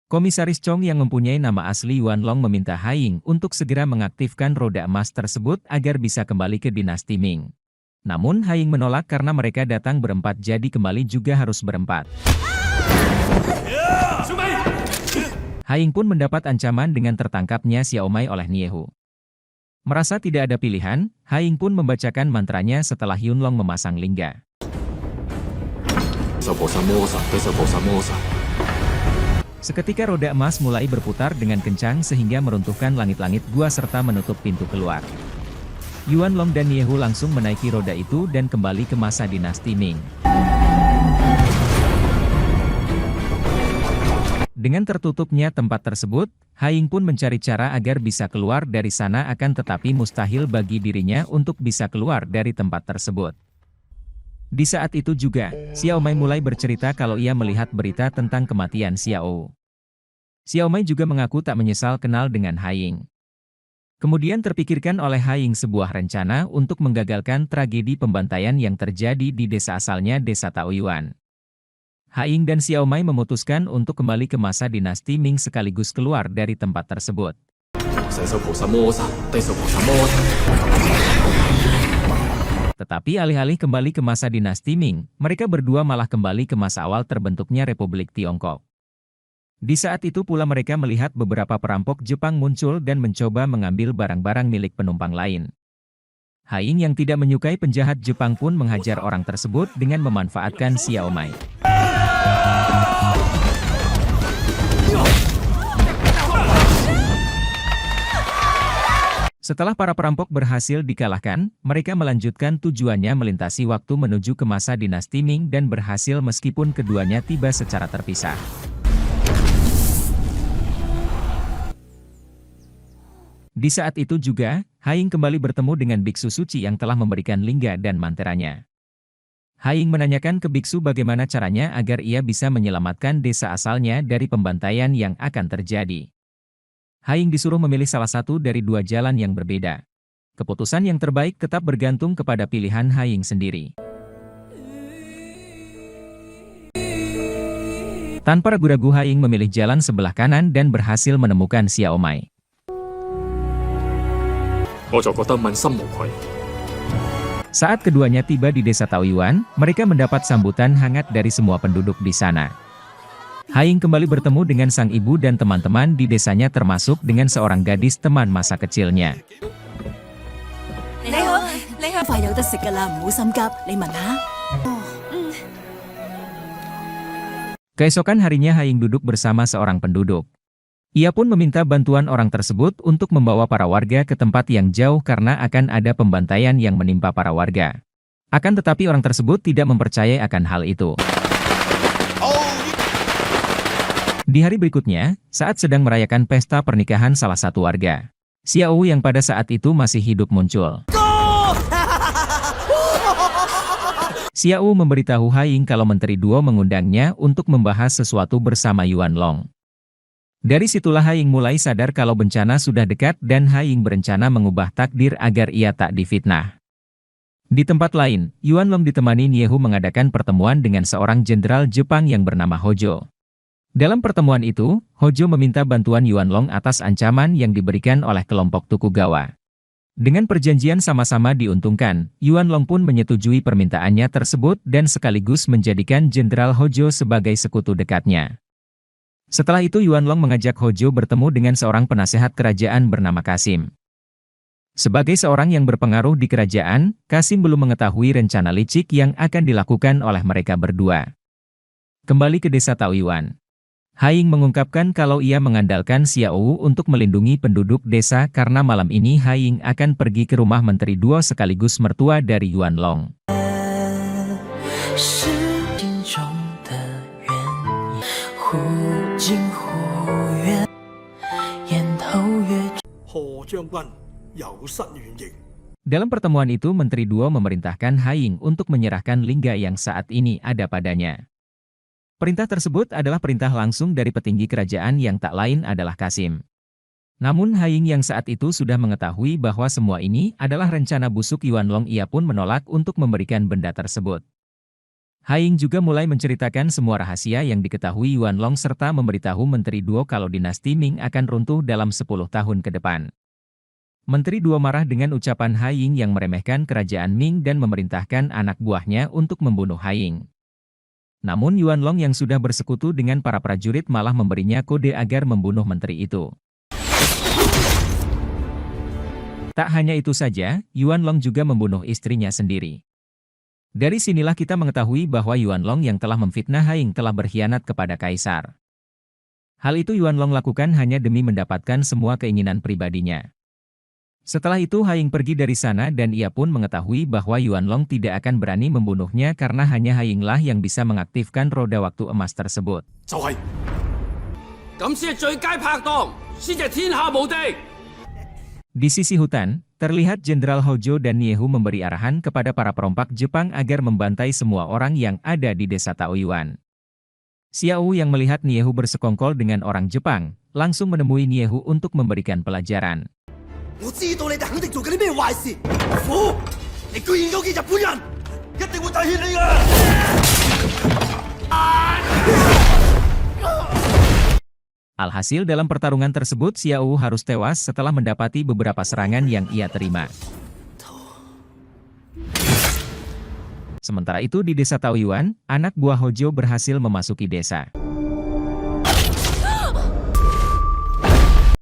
Komisaris Chong yang mempunyai nama asli Yuan Long meminta Haiying untuk segera mengaktifkan roda emas tersebut agar bisa kembali ke dinasti Ming. Namun Haiying menolak karena mereka datang berempat jadi kembali juga harus berempat. Haiying pun mendapat ancaman dengan tertangkapnya Xiaomai oleh Niehu. Merasa tidak ada pilihan, Haiying pun membacakan mantranya setelah Yunlong memasang lingga. Seketika roda emas mulai berputar dengan kencang sehingga meruntuhkan langit-langit gua serta menutup pintu keluar. Yuan Long dan Niehu langsung menaiki roda itu dan kembali ke masa dinasti Ming. Dengan tertutupnya tempat tersebut, Haiying pun mencari cara agar bisa keluar dari sana akan tetapi mustahil bagi dirinya untuk bisa keluar dari tempat tersebut. Di saat itu juga, Xiaomai mulai bercerita kalau ia melihat berita tentang kematian Xiao. Xiaomai juga mengaku tak menyesal kenal dengan Haiying. Kemudian terpikirkan oleh Haiying sebuah rencana untuk menggagalkan tragedi pembantaian yang terjadi di desa asalnya desa Taoyuan. Haiying dan Xiaomai memutuskan untuk kembali ke masa dinasti Ming sekaligus keluar dari tempat tersebut. Tetapi alih-alih kembali ke masa dinasti Ming, mereka berdua malah kembali ke masa awal terbentuknya Republik Tiongkok. Di saat itu pula mereka melihat beberapa perampok Jepang muncul dan mencoba mengambil barang-barang milik penumpang lain. Haiying yang tidak menyukai penjahat Jepang pun menghajar orang tersebut dengan memanfaatkan Xiaomai. Setelah para perampok berhasil dikalahkan, mereka melanjutkan tujuannya melintasi waktu menuju ke masa dinasti Ming dan berhasil meskipun keduanya tiba secara terpisah. Di saat itu juga, Haiying kembali bertemu dengan biksu suci yang telah memberikan lingga dan manteranya. Haiying menanyakan ke biksu bagaimana caranya agar ia bisa menyelamatkan desa asalnya dari pembantaian yang akan terjadi. Haiying disuruh memilih salah satu dari dua jalan yang berbeda. Keputusan yang terbaik tetap bergantung kepada pilihan Haiying sendiri. Tanpa ragu-ragu Haiying memilih jalan sebelah kanan dan berhasil menemukan Xiaomai. Saat keduanya tiba di desa Taoyuan, mereka mendapat sambutan hangat dari semua penduduk di sana. Haiying kembali bertemu dengan sang ibu dan teman-teman di desanya termasuk dengan seorang gadis teman masa kecilnya. Keesokan harinya Haiying duduk bersama seorang penduduk. Ia pun meminta bantuan orang tersebut untuk membawa para warga ke tempat yang jauh karena akan ada pembantaian yang menimpa para warga. Akan tetapi orang tersebut tidak mempercayai akan hal itu. Di hari berikutnya, saat sedang merayakan pesta pernikahan salah satu warga, Xiao yang pada saat itu masih hidup muncul. Xiao memberitahu Haiying kalau Menteri Duo mengundangnya untuk membahas sesuatu bersama Yuan Long. Dari situlah Haiying mulai sadar kalau bencana sudah dekat dan Haiying berencana mengubah takdir agar ia tak difitnah. Di tempat lain, Yuan Long ditemani Niehu mengadakan pertemuan dengan seorang jenderal Jepang yang bernama Hojo. Dalam pertemuan itu, Hojo meminta bantuan Yuan Long atas ancaman yang diberikan oleh kelompok Tokugawa. Dengan perjanjian sama-sama diuntungkan, Yuan Long pun menyetujui permintaannya tersebut dan sekaligus menjadikan Jenderal Hojo sebagai sekutu dekatnya. Setelah itu Yuan Long mengajak Hojo bertemu dengan seorang penasehat kerajaan bernama Kasim. Sebagai seorang yang berpengaruh di kerajaan, Kasim belum mengetahui rencana licik yang akan dilakukan oleh mereka berdua. Kembali ke desa Taoyuan. Haiying mengungkapkan kalau ia mengandalkan Xiao untuk melindungi penduduk desa karena malam ini Haiying akan pergi ke rumah Menteri Duo sekaligus mertua dari Yuan Long. Dalam pertemuan itu Menteri Duo memerintahkan Haiying untuk menyerahkan lingga yang saat ini ada padanya. Perintah tersebut adalah perintah langsung dari petinggi kerajaan yang tak lain adalah Kasim. Namun Haiying yang saat itu sudah mengetahui bahwa semua ini adalah rencana busuk Yuan Long, ia pun menolak untuk memberikan benda tersebut. Haiying juga mulai menceritakan semua rahasia yang diketahui Yuanlong serta memberitahu Menteri Duo kalau dinasti Ming akan runtuh dalam 10 tahun ke depan. Menteri Duo marah dengan ucapan Haiying yang meremehkan kerajaan Ming dan memerintahkan anak buahnya untuk membunuh Haiying. Namun Yuanlong yang sudah bersekutu dengan para prajurit malah memberinya kode agar membunuh menteri itu. Tak hanya itu saja, Yuanlong juga membunuh istrinya sendiri. Dari sinilah kita mengetahui bahwa Yuanlong yang telah memfitnah Haiying telah berkhianat kepada kaisar. Hal itu Yuanlong lakukan hanya demi mendapatkan semua keinginan pribadinya. Setelah itu Haiying pergi dari sana dan ia pun mengetahui bahwa Yuanlong tidak akan berani membunuhnya karena hanya Haiyinglah yang bisa mengaktifkan roda waktu emas tersebut. Di sisi hutan, terlihat Jenderal Hojo dan Niehu memberi arahan kepada para perompak Jepang agar membantai semua orang yang ada di desa Taoyuan. Xiao yang melihat Niehu bersekongkol dengan orang Jepang, langsung menemui Niehu untuk memberikan pelajaran. Alhasil dalam pertarungan tersebut Xiao harus tewas setelah mendapati beberapa serangan yang ia terima. Sementara itu di desa Taoyuan, anak buah Hojo berhasil memasuki desa.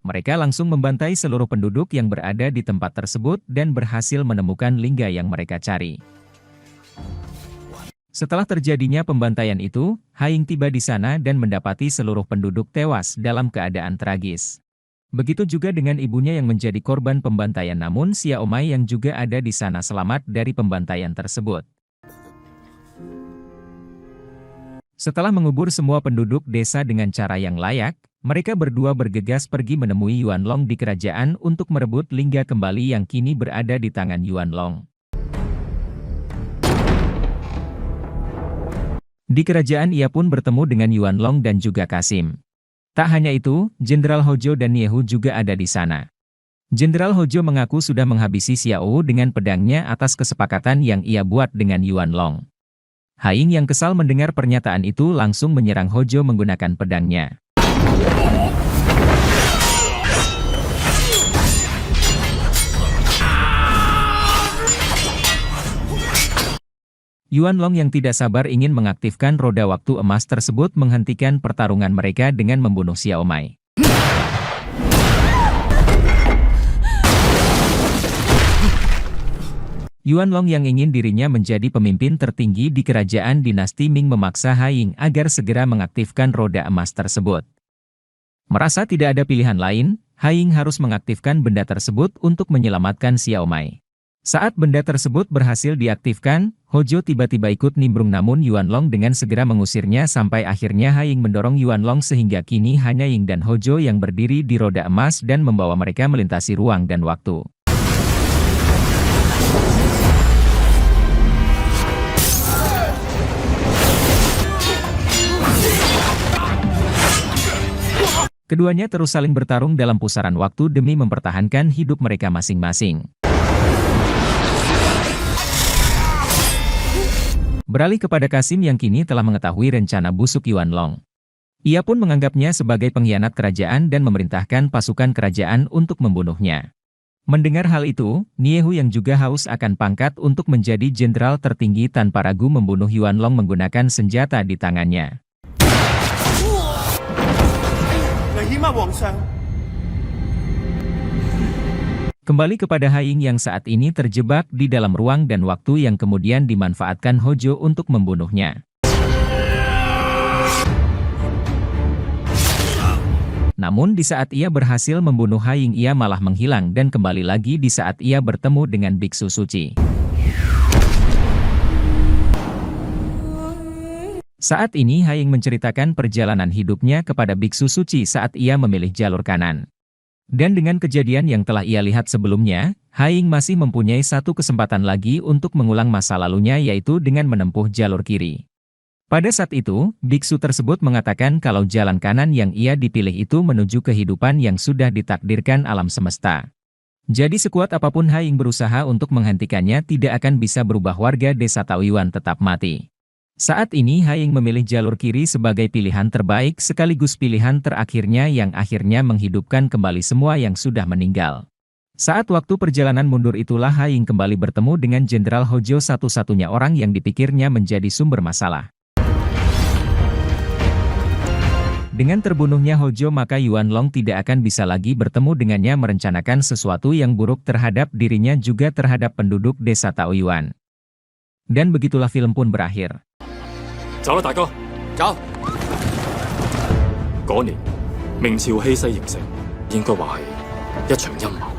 Mereka langsung membantai seluruh penduduk yang berada di tempat tersebut dan berhasil menemukan lingga yang mereka cari. Setelah terjadinya pembantaian itu, Haiying tiba di sana dan mendapati seluruh penduduk tewas dalam keadaan tragis. Begitu juga dengan ibunya yang menjadi korban pembantaian namun Xiao Mai yang juga ada di sana selamat dari pembantaian tersebut. Setelah mengubur semua penduduk desa dengan cara yang layak, mereka berdua bergegas pergi menemui Yuanlong di kerajaan untuk merebut lingga kembali yang kini berada di tangan Yuanlong. Di kerajaan ia pun bertemu dengan Yuanlong dan juga Kasim. Tak hanya itu, Jenderal Hojo dan Niehu juga ada di sana. Jenderal Hojo mengaku sudah menghabisi Xiao dengan pedangnya atas kesepakatan yang ia buat dengan Yuanlong. Haiying yang kesal mendengar pernyataan itu langsung menyerang Hojo menggunakan pedangnya. Yuanlong yang tidak sabar ingin mengaktifkan roda waktu emas tersebut menghentikan pertarungan mereka dengan membunuh Xiao Mai. Yuanlong yang ingin dirinya menjadi pemimpin tertinggi di kerajaan dinasti Ming memaksa Haiying agar segera mengaktifkan roda emas tersebut. Merasa tidak ada pilihan lain, Haiying harus mengaktifkan benda tersebut untuk menyelamatkan Xiao Mai. Saat benda tersebut berhasil diaktifkan, Hojo tiba-tiba ikut nimbrung namun Yuanlong dengan segera mengusirnya sampai akhirnya Haiying mendorong Yuanlong sehingga kini hanya Ying dan Hojo yang berdiri di roda emas dan membawa mereka melintasi ruang dan waktu. Keduanya terus saling bertarung dalam pusaran waktu demi mempertahankan hidup mereka masing-masing. Beralih kepada Kasim yang kini telah mengetahui rencana busuk Yuanlong. Ia pun menganggapnya sebagai pengkhianat kerajaan dan memerintahkan pasukan kerajaan untuk membunuhnya. Mendengar hal itu, Niehu yang juga haus akan pangkat untuk menjadi jenderal tertinggi tanpa ragu membunuh Yuanlong menggunakan senjata di tangannya. Kembali kepada Haiying yang saat ini terjebak di dalam ruang dan waktu yang kemudian dimanfaatkan Hojo untuk membunuhnya. Namun di saat ia berhasil membunuh Haiying ia malah menghilang dan kembali lagi di saat ia bertemu dengan biksu suci. Saat ini Haiying menceritakan perjalanan hidupnya kepada biksu suci saat ia memilih jalur kanan. Dan dengan kejadian yang telah ia lihat sebelumnya, Haiying masih mempunyai satu kesempatan lagi untuk mengulang masa lalunya yaitu dengan menempuh jalur kiri. Pada saat itu, biksu tersebut mengatakan kalau jalan kanan yang ia dipilih itu menuju kehidupan yang sudah ditakdirkan alam semesta. Jadi sekuat apapun Haiying berusaha untuk menghentikannya tidak akan bisa berubah warga desa Taoyuan tetap mati. Saat ini Haiying memilih jalur kiri sebagai pilihan terbaik sekaligus pilihan terakhirnya yang akhirnya menghidupkan kembali semua yang sudah meninggal. Saat waktu perjalanan mundur itulah Haiying kembali bertemu dengan Jenderal Hojo, satu-satunya orang yang dipikirnya menjadi sumber masalah. Dengan terbunuhnya Hojo maka Yuan Long tidak akan bisa lagi bertemu dengannya merencanakan sesuatu yang buruk terhadap dirinya juga terhadap penduduk desa Taoyuan. Dan begitulah film pun berakhir. 走啦，大哥，走。嗰年明朝氣勢形成，應該話係一場陰謀。